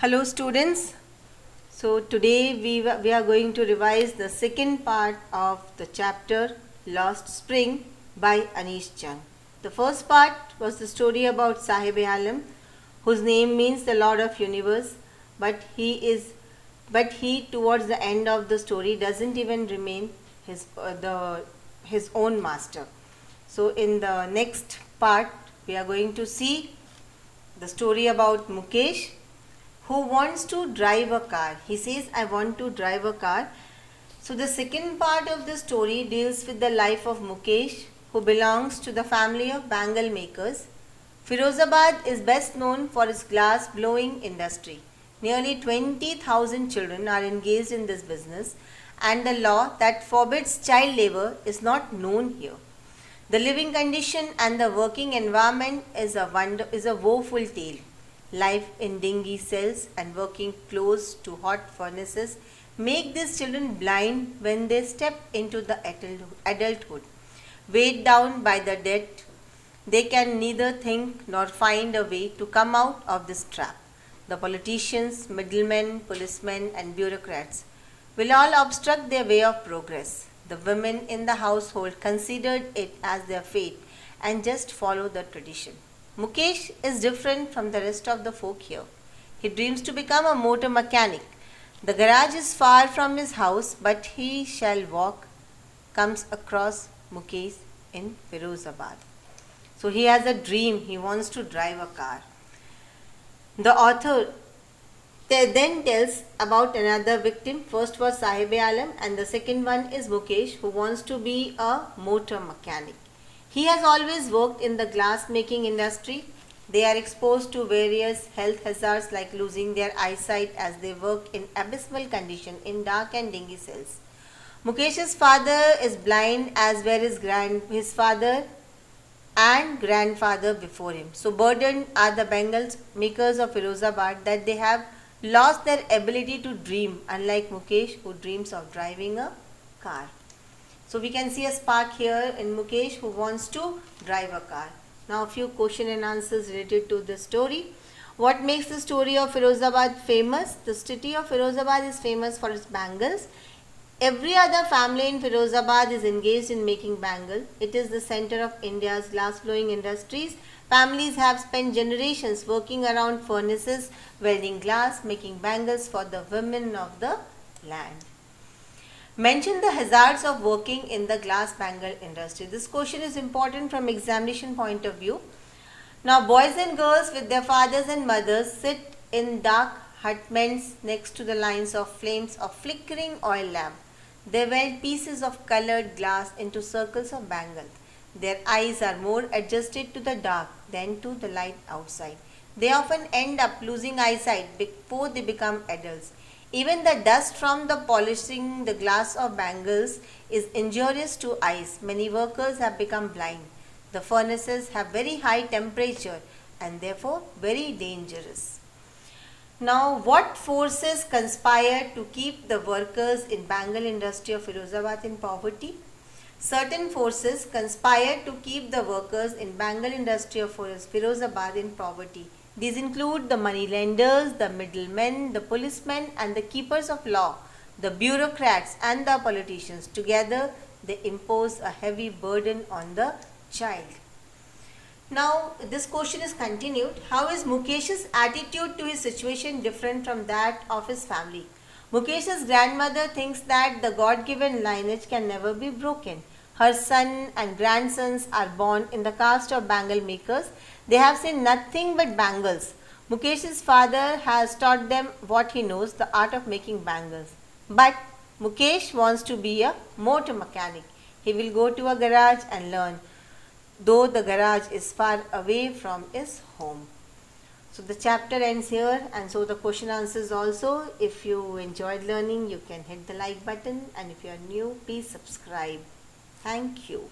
Hello students. So today we are going to revise the second part of the chapter Lost Spring by Anish Chang. The first part was the story about Sahib-e-Alam, whose name means the Lord of Universe, but he towards the end of the story doesn't even remain his own master. So in the next part we are going to see the story about Mukesh, who wants to drive a car. He says, I want to drive a car. So the second part of the story deals with the life of Mukesh, who belongs to the family of bangle makers. Firozabad is best known for its glass blowing industry. Nearly 20,000 children are engaged in this business, and the law that forbids child labor is not known here. The living condition and the working environment is a woeful tale. Life in dingy cells and working close to hot furnaces make these children blind when they step into the adulthood. Weighed down by the debt, they can neither think nor find a way to come out of this trap. The politicians, middlemen, policemen, and bureaucrats will all obstruct their way of progress. The women in the household considered it as their fate and just follow the tradition. Mukesh is different from the rest of the folk here. He dreams to become a motor mechanic. The garage is far from his house, but he shall walk, comes across Mukesh in Firozabad. So he has a dream, he wants to drive a car. The author then tells about another victim. First was Sahib-e-Alam and the second one is Mukesh, who wants to be a motor mechanic. He has always worked in the glass making industry. They are exposed to various health hazards like losing their eyesight as they work in abysmal condition in dark and dingy cells. Mukesh's father is blind, as were his father and grandfather before him. So burdened are the bangle makers of Firozabad that they have lost their ability to dream, unlike Mukesh, who dreams of driving a car. So we can see a spark here in Mukesh, who wants to drive a car. Now a few question and answers related to the story. What makes the story of Firozabad famous? The city of Firozabad is famous for its bangles. Every other family in Firozabad is engaged in making bangle. It is the center of India's glass blowing industries. Families have spent generations working around furnaces, welding glass, making bangles for the women of the land. Mention the hazards of working in the glass bangle industry. This question is important from examination point of view. Now boys and girls with their fathers and mothers sit in dark hutments next to the lines of flames of flickering oil lamp. They weld pieces of colored glass into circles of bangle. Their eyes are more adjusted to the dark than to the light outside. They often end up losing eyesight before they become adults. Even the dust from the polishing the glass of bangles is injurious to eyes. Many workers have become blind. The furnaces have very high temperature and therefore very dangerous. Now, what forces conspire to keep the workers in bangle industry of Firozabad in poverty? Certain forces conspire to keep the workers in bangle industry of Firozabad in poverty. These include the moneylenders, the middlemen, the policemen and the keepers of law, the bureaucrats and the politicians. Together, they impose a heavy burden on the child. Now, this question is continued. How is Mukesh's attitude to his situation different from that of his family? Mukesh's grandmother thinks that the God-given lineage can never be broken. Her son and grandsons are born in the caste of bangle makers. They have seen nothing but bangles. Mukesh's father has taught them what he knows, the art of making bangles. But Mukesh wants to be a motor mechanic. He will go to a garage and learn, though the garage is far away from his home. So the chapter ends here, and so the question answers also. If you enjoyed learning, you can hit the like button, and if you are new, please subscribe. Thank you.